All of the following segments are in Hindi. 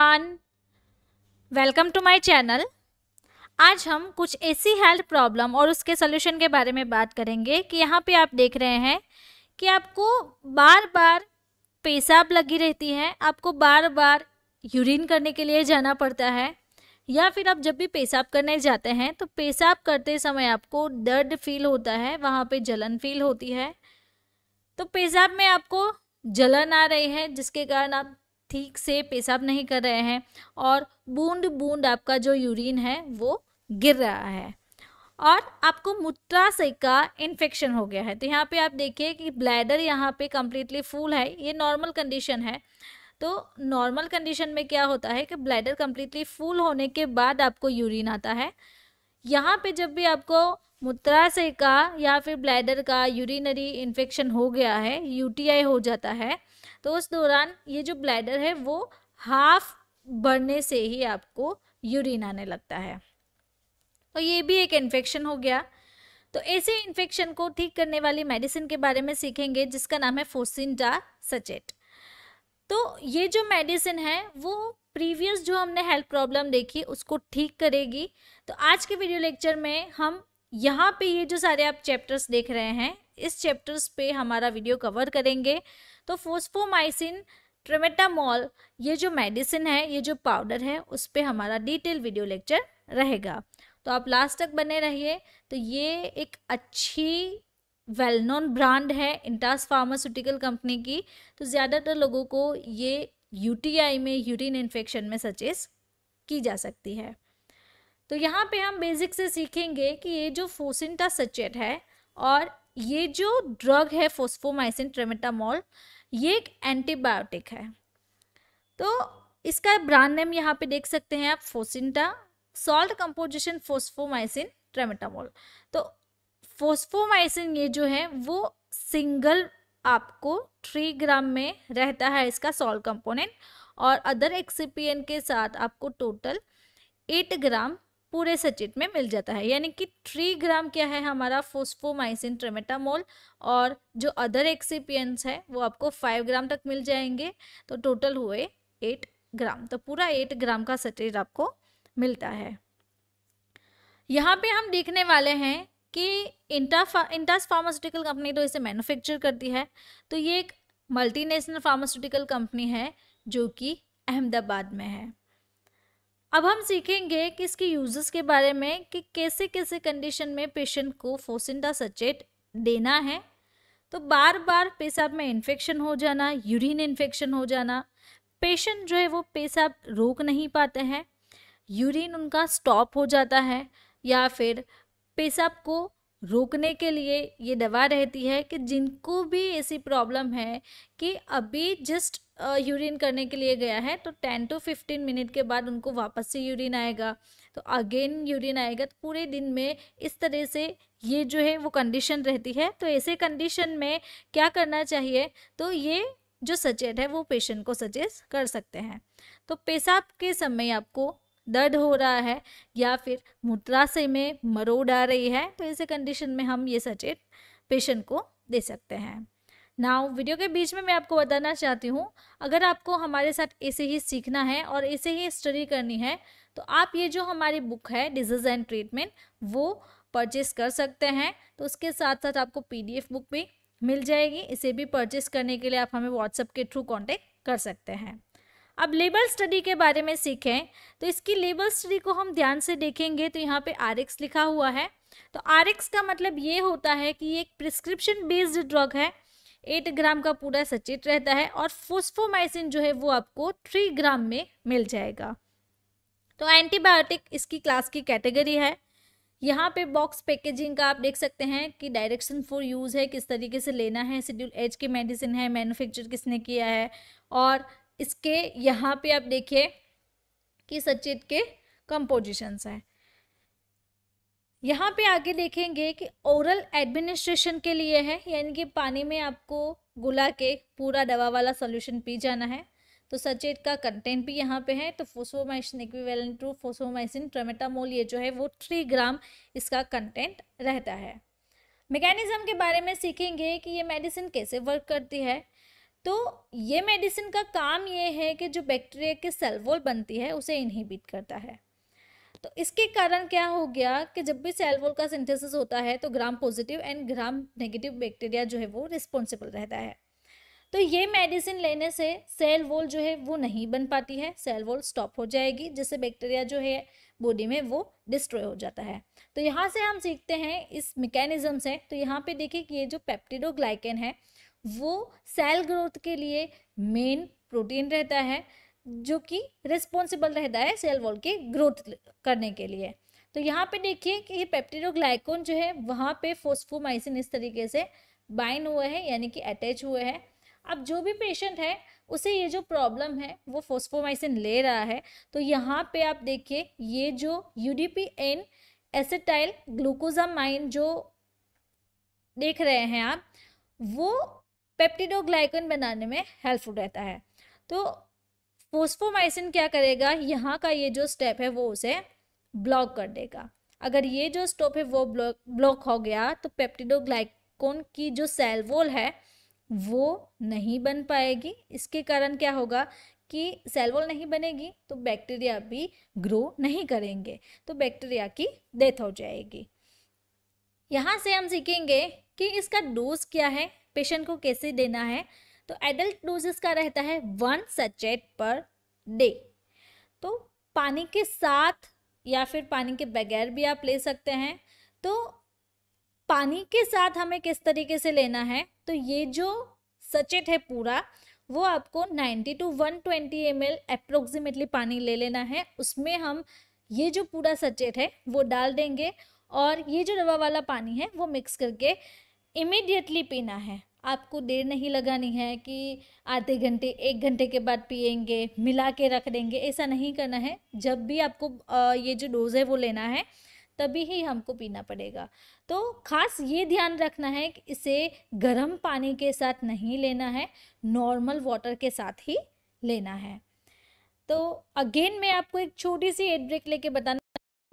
Everyone, welcome to my channel. आज हम कुछ ऐसी हेल्थ प्रॉब्लम और उसके सोल्यूशन के बारे में बात करेंगे कि यहाँ पे आप देख रहे हैं कि आपको बार बार पेशाब लगी रहती है, आपको बार बार यूरिन करने के लिए जाना पड़ता है, या फिर आप जब भी पेशाब करने जाते हैं तो पेशाब करते समय आपको दर्द फील होता है, वहाँ पे जलन फील होती है। तो पेशाब में आपको जलन आ रही है जिसके कारण आप ठीक से पेशाब नहीं कर रहे हैं और बूंद बूंद आपका जो यूरिन है वो गिर रहा है और आपको मूत्राशय का इन्फेक्शन हो गया है। तो यहाँ पे आप देखिए कि ब्लैडर यहाँ पे कम्प्लीटली फुल है, ये नॉर्मल कंडीशन है। तो नॉर्मल कंडीशन में क्या होता है कि ब्लैडर कम्प्लीटली फुल होने के बाद आपको यूरिन आता है। यहाँ पे जब भी आपको मूत्राशय का या फिर ब्लैडर का यूरिनरी इन्फेक्शन हो गया है, यूटीआई हो जाता है, तो उस दौरान ये जो ब्लैडर है वो हाफ बढ़ने से ही आपको यूरिन आने लगता है। तो ये भी एक इन्फेक्शन हो गया। तो ऐसे इन्फेक्शन को ठीक करने वाली मेडिसिन के बारे में सीखेंगे जिसका नाम है फोसिंटा सचेट। तो ये जो मेडिसिन है वो प्रीवियस जो हमने हेल्थ प्रॉब्लम देखी उसको ठीक करेगी। तो आज के वीडियो लेक्चर में हम यहाँ पे ये जो सारे आप चैप्टर्स देख रहे हैं, इस चैप्टर्स पे हमारा वीडियो कवर करेंगे। तो फोस्फोमाइसिन ट्रिमेटामोल ये जो मेडिसिन है, ये जो पाउडर है, उस पे हमारा डिटेल वीडियो लेक्चर रहेगा। तो आप लास्ट तक बने रहिए। तो ये एक अच्छी वेल नोन ब्रांड है इंटास फार्मास्यूटिकल कंपनी की। तो ज़्यादातर लोगों को ये यूटीआई में, यूरिन इन्फेक्शन में सजेस्ट की जा सकती है। तो यहाँ पे हम बेसिक से सीखेंगे कि ये जो फोसिंटा सचेट है और ये जो ड्रग है फोस्फोमाइसिन ट्रिमेटामोल, ये एक एंटीबायोटिक है। तो इसका ब्रांड नेम यहाँ पे देख सकते हैं आप, फोसिंटा, सॉल्ट कंपोजिशन फोस्फोमाइसिन ट्रिमेटामोल। तो फोस्फोमाइसिन ये जो है वो सिंगल आपको 3 ग्राम में रहता है इसका सॉल्ट कंपोनेंट, और अदर एक्सिपिएंट के साथ आपको टोटल 8 ग्राम पूरे सचेट में मिल जाता है। यानी कि 3 ग्राम क्या है हमारा फोस्फोमाइसिन ट्रिमेटामोल, और जो अदर एक्सिपिएंट्स है वो आपको 5 ग्राम तक मिल जाएंगे। तो टोटल हुए 8 ग्राम। तो पूरा 8 ग्राम का सचेट आपको मिलता है। यहाँ पे हम देखने वाले हैं कि इंटास फार्मास्यूटिकल कंपनी तो इसे मैन्युफैक्चर करती है। तो ये एक मल्टीनेशनल फार्मास्यूटिकल कंपनी है जो कि अहमदाबाद में है। अब हम सीखेंगे कि इसके यूजेस के बारे में कि कैसे कैसे कंडीशन में पेशेंट को फोसिंटा सचेट देना है। तो बार बार पेशाब में इन्फेक्शन हो जाना, यूरिन इन्फेक्शन हो जाना, पेशेंट जो है वो पेशाब रोक नहीं पाते हैं, यूरिन उनका स्टॉप हो जाता है, या फिर पेशाब को रोकने के लिए ये दवा रहती है कि जिनको भी ऐसी प्रॉब्लम है कि अभी जस्ट यूरिन करने के लिए गया है तो 10 to 15 मिनट के बाद उनको वापस से यूरिन आएगा, तो अगेन यूरिन आएगा, तो पूरे दिन में इस तरह से ये जो है वो कंडीशन रहती है। तो ऐसे कंडीशन में क्या करना चाहिए, तो ये जो सचेट है वो पेशेंट को सजेस्ट कर सकते हैं। तो पेशाब के समय आपको दर्द हो रहा है या फिर मूत्राशय में मरोड़ आ रही है, तो ऐसे कंडीशन में हम ये सचेत पेशेंट को दे सकते हैं। नाउ वीडियो के बीच में मैं आपको बताना चाहती हूँ, अगर आपको हमारे साथ ऐसे ही सीखना है और ऐसे ही स्टडी करनी है तो आप ये जो हमारी बुक है डिजीज एंड ट्रीटमेंट वो परचेस कर सकते हैं। तो उसके साथ साथ आपको PDF बुक भी मिल जाएगी। इसे भी परचेस करने के लिए आप हमें व्हाट्सएप के थ्रू कॉन्टेक्ट कर सकते हैं। अब लेबल स्टडी के बारे में सीखें, तो इसकी लेबल स्टडी को हम ध्यान से देखेंगे तो यहाँ पे RX लिखा हुआ है। तो RX का मतलब ये होता है कि ये एक प्रिस्क्रिप्शन बेस्ड ड्रग है, 8 ग्राम का पूरा सचेत रहता है, और फोस्फोमाइसिन जो है वो आपको 3 ग्राम में मिल जाएगा। तो एंटीबायोटिक इसकी क्लास की कैटेगरी है। यहाँ पे बॉक्स पैकेजिंग का आप देख सकते हैं कि डायरेक्शन फॉर यूज़ है, किस तरीके से लेना है, शेड्यूल H की मेडिसिन है, मैन्युफैक्चर किसने किया है, और इसके यहाँ पे आप देखिए कि सचेत के कंपोजिशंस हैं। यहाँ पे आगे देखेंगे कि ओरल एडमिनिस्ट्रेशन के लिए है, यानी कि पानी में आपको गुला के पूरा दवा वाला सॉल्यूशन पी जाना है। तो सचेत का कंटेंट भी यहाँ पे है। तो फोस्फोमाइसिन इक्विवेलेंट टू फोस्फोमाइसिन ट्रिमेटामोल ये जो है वो 3 ग्राम इसका कंटेंट रहता है। मैकेनिज्म के बारे में सीखेंगे कि ये मेडिसिन कैसे वर्क करती है। तो ये मेडिसिन का काम ये है कि जो बैक्टीरिया की सेल वॉल बनती है उसे इनहिबिट करता है। तो इसके कारण क्या हो गया कि जब भी सेल वॉल का सिंथेसिस होता है तो gram positive and gram negative bacteria जो है वो रिस्पॉन्सिबल रहता है। तो ये मेडिसिन लेने से सेल वॉल जो है वो नहीं बन पाती है, सेल वॉल स्टॉप हो जाएगी, जिससे बैक्टीरिया जो है बॉडी में वो डिस्ट्रॉय हो जाता है। तो यहाँ से हम सीखते हैं इस मैकेनिज्म से। तो यहाँ पे देखिए कि ये जो पेप्टिडोग्लाइकन है वो सेल ग्रोथ के लिए मेन प्रोटीन रहता है, जो कि रिस्पॉन्सिबल रहता है सेल वॉल के ग्रोथ करने के लिए। तो यहाँ पे देखिए कि ये पेप्टिडोग्लाइकन जो है वहाँ पे फॉस्फोमाइसिन इस तरीके से बाइंड हुए हैं, यानी कि अटैच हुए हैं। अब जो भी पेशेंट है उसे ये जो प्रॉब्लम है वो फॉस्फोमाइसिन ले रहा है, तो यहाँ पे आप देखिए ये जो UDP-N एसिटाइल ग्लूकोजामाइन जो देख रहे हैं आप, वो पेप्टिडोग्लाइकन बनाने में हेल्पफुल रहता है। तो फॉस्फोमाइसिन क्या करेगा, यहाँ का ये जो स्टेप है वो उसे ब्लॉक कर देगा। अगर ये जो स्टेप है वो ब्लॉक हो गया तो पेप्टिडोग्लाइकन की जो सेल वॉल है वो नहीं बन पाएगी। इसके कारण क्या होगा कि सेल वॉल नहीं बनेगी तो बैक्टीरिया भी ग्रो नहीं करेंगे, तो बैक्टीरिया की डेथ हो जाएगी। यहाँ से हम सीखेंगे कि इसका डोज क्या है, पेशेंट को कैसे देना है। तो एडल्ट डोज इसका रहता है 1 सैचेट पर डे। तो पानी के साथ या फिर पानी के बगैर भी आप ले सकते हैं। तो पानी के साथ हमें किस तरीके से लेना है, तो ये जो सचेट है पूरा वो आपको 90 to 120 ml अप्रोक्सीमेटली पानी ले लेना है। उसमें हम ये जो पूरा सचेट है वो डाल देंगे और ये जो दवा वाला पानी है वो मिक्स करके इमीडिएटली पीना है। आपको देर नहीं लगानी है कि आधे घंटे 1 घंटे के बाद पिएंगे, मिला के रख देंगे, ऐसा नहीं करना है। जब भी आपको ये जो डोज है वो लेना है तभी ही हमको पीना पड़ेगा। तो खास ये ध्यान रखना है कि इसे गर्म पानी के साथ नहीं लेना है, नॉर्मल वाटर के साथ ही लेना है। तो अगेन मैं आपको एक छोटी सी एड ब्रेक लेके बताना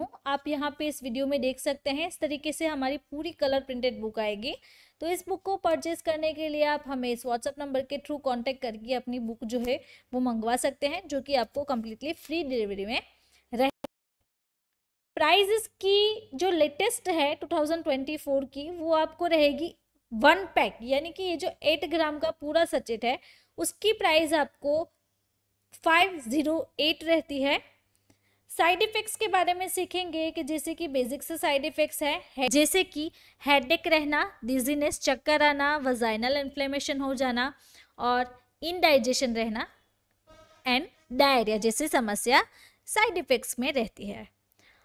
हूँ। आप यहाँ पे इस वीडियो में देख सकते हैं इस तरीके से हमारी पूरी कलर प्रिंटेड बुक आएगी। तो इस बुक को परचेज करने के लिए आप हमें इस व्हाट्सएप नंबर के थ्रू कांटेक्ट करके अपनी बुक जो है वो मंगवा सकते हैं, जो कि आपको कम्प्लीटली फ्री डिलीवरी में रहे। प्राइस इसकी जो लेटेस्ट है 2024 की वो आपको रहेगी 1 पैक, यानी कि ये जो 8 ग्राम का पूरा सचेट है उसकी प्राइस आपको 508 रहती है। साइड इफेक्ट्स के बारे में सीखेंगे कि जैसे कि बेसिक से साइड इफेक्ट्स है जैसे कि हेडेक रहना, डिजीनेस, चक्कर आना, वजाइनल इन्फ्लेमेशन हो जाना और इनडाइजेशन रहना एंड डायरिया जैसी समस्या साइड इफेक्ट्स में रहती है।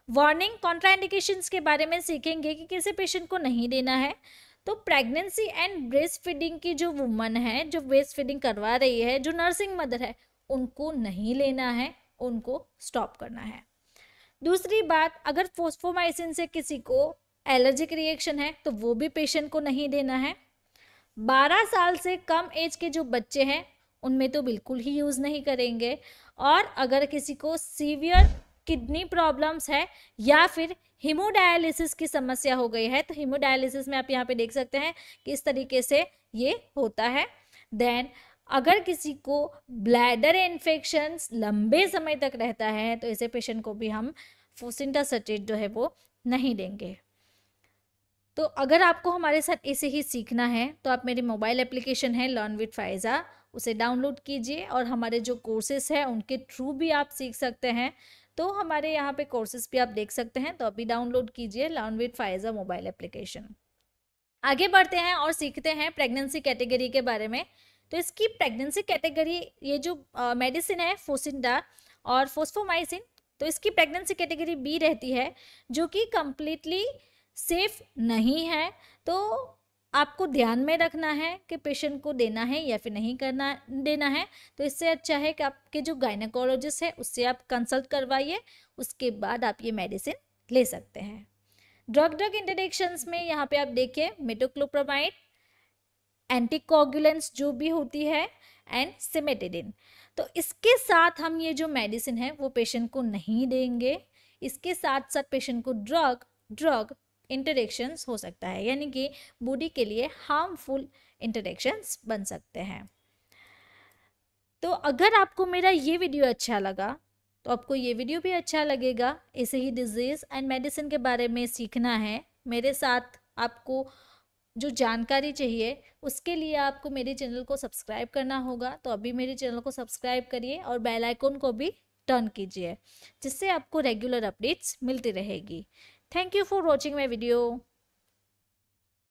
वार्निंग, कॉन्ट्राइंडिकेशंस के बारे में सीखेंगे कि किसी पेशेंट को नहीं देना है। तो प्रेगनेंसी एंड ब्रेस्ट फीडिंग की जो वुमन है, जो ब्रेस्ट फीडिंग करवा रही है, जो नर्सिंग मदर है, उनको नहीं लेना है, उनको स्टॉप करना है। दूसरी बात, अगर फॉस्फोमाइसिन से किसी को एलर्जिक रिएक्शन है तो वो भी पेशेंट को नहीं देना है। 12 साल से कम एज के जो बच्चे हैं उनमें तो बिल्कुल ही यूज़ नहीं करेंगे। और अगर किसी को सीवियर किडनी प्रॉब्लम्स है या फिर हीमोडायलिसिस की समस्या हो गई है, तो हीमोडायलिसिस में आप यहाँ पे देख सकते हैं कि इस तरीके से ये होता है। देन अगर किसी को ब्लैडर इन्फेक्शंस लंबे समय तक रहता है तो ऐसे पेशेंट को भी हम फोसिंटा सचेट जो है वो नहीं देंगे। तो अगर आपको हमारे साथ ऐसे ही सीखना है तो आप मेरी मोबाइल एप्लीकेशन है लर्न विद फाइजा, उसे डाउनलोड कीजिए और हमारे जो कोर्सेस हैं उनके थ्रू भी आप सीख सकते हैं। तो हमारे यहाँ पे कोर्सेज भी आप देख सकते हैं, तो अभी डाउनलोड कीजिए learn with Pfizer mobile application. आगे बढ़ते हैं और सीखते हैं प्रेगनेंसी कैटेगरी के बारे में। तो इसकी प्रेगनेंसी कैटेगरी, ये जो मेडिसिन है फोसिंटा और फोस्फोमाइसिन, तो इसकी प्रेगनेंसी कैटेगरी बी रहती है, जो कि कम्प्लीटली सेफ नहीं है। तो आपको ध्यान में रखना है कि पेशेंट को देना है या फिर नहीं करना देना है। तो इससे अच्छा है कि आपके जो गायनेकोलॉजिस्ट है उससे आप कंसल्ट करवाइए, उसके बाद आप ये मेडिसिन ले सकते हैं। ड्रग इंटरेक्शंस में यहाँ पे आप देखिए मेटोक्लोप्रामाइड, एंटीकोगुलेंट्स जो भी होती है एंड सिमेटिडिन। तो इसके साथ हम ये जो मेडिसिन है वो पेशेंट को नहीं देंगे। इसके साथ साथ पेशेंट को ड्रग इंटरेक्शंस हो सकता है, यानी कि बॉडी के लिए हार्मफुल इंटरेक्शंस बन सकते हैं। तो अगर आपको मेरा ये वीडियो अच्छा लगा तो आपको ये वीडियो भी अच्छा लगेगा। ऐसे ही डिजीज़ एंड मेडिसिन के बारे में सीखना है मेरे साथ, आपको जो जानकारी चाहिए उसके लिए आपको मेरे चैनल को सब्सक्राइब करना होगा। तो अभी मेरे चैनल को सब्सक्राइब करिए और बेल आइकन को भी टर्न कीजिए, जिससे आपको रेगुलर अपडेट्स मिलती रहेगी। Thank you for watching my video.